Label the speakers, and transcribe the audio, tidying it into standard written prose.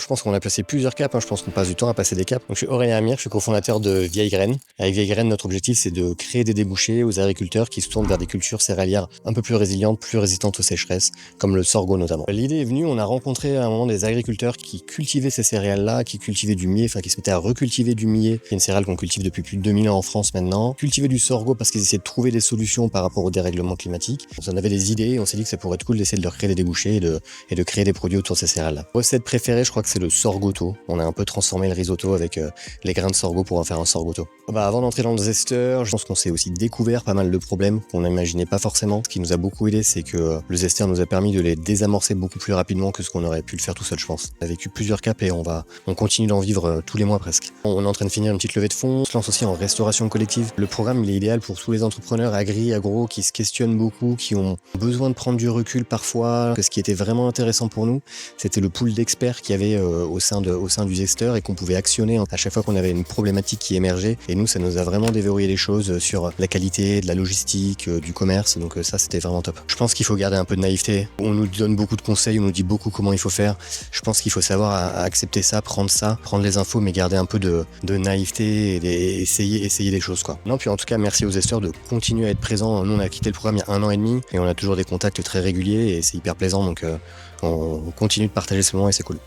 Speaker 1: pense qu'on a passé plusieurs caps, je pense qu'on passe du temps à passer des caps. Donc je suis Aurélien Amir, je suis cofondateur de Vieille Graine. Avec Vieille Graine, notre objectif c'est de créer des débouchés aux agriculteurs qui se tournent vers des cultures céréalières un peu plus résilientes, plus résistantes aux sécheresses, comme le sorgho notamment. L'idée est venue, on a rencontré à un moment des agriculteurs qui cultivaient ces céréales-là, qui cultivaient du millet, qui se mettaient à recultiver du millet, qui est une céréale qu'on cultive depuis plus de 2000 ans en France maintenant. Cultiver du sorgho parce qu'ils essayaient de trouver des solutions par rapport au dérèglement climatique. On avait des idées et on s'est dit que ça pourrait être cool d'essayer de leur créer des débouchés et de créer des produits autour de ces céréales-là. Recette préférée, je crois que c'est le sorgho-to. On a un peu transformé le risotto avec les grains de sorgho pour en faire un sorgho-to. Avant d'entrer dans le zester, je pense qu'on s'est aussi découvert pas mal de problèmes qu'on n'imaginait pas forcément. Ce qui nous a beaucoup aidé, c'est que le zester nous a permis de les désamorcer beaucoup plus rapidement que ce qu'on aurait pu le faire tout seul, je pense. On a vécu plusieurs caps et on continue d'en vivre tous les mois presque. On est en train de finir une petite levée de fonds. On se lance aussi en restauration collective. Le programme, il est idéal pour tous les entrepreneurs agro qui se questionnent beaucoup, qui ont besoin de prendre du recul parfois. Ce qui était vraiment intéressant pour nous, c'était le pool d'experts qu'il y avait au sein du zester et qu'on pouvait actionner à chaque fois qu'on avait une problématique qui émergeait. Et nous, ça nous a vraiment déverrouillé les choses sur la qualité, de la logistique, du commerce. Donc ça, c'était vraiment top. Je pense qu'il faut garder un peu de naïveté. On nous donne beaucoup de conseils, on nous dit beaucoup comment il faut faire. Je pense qu'il faut savoir accepter ça, prendre les infos, mais garder un peu de naïveté et essayer des choses, quoi. Non, puis en tout cas, merci aux zesters de continuer à être présents. Nous, on a quitté le programme il y a 1 an et demi et on a toujours des contacts très réguliers et c'est hyper plaisant. Donc on continue de partager ce moment et c'est cool.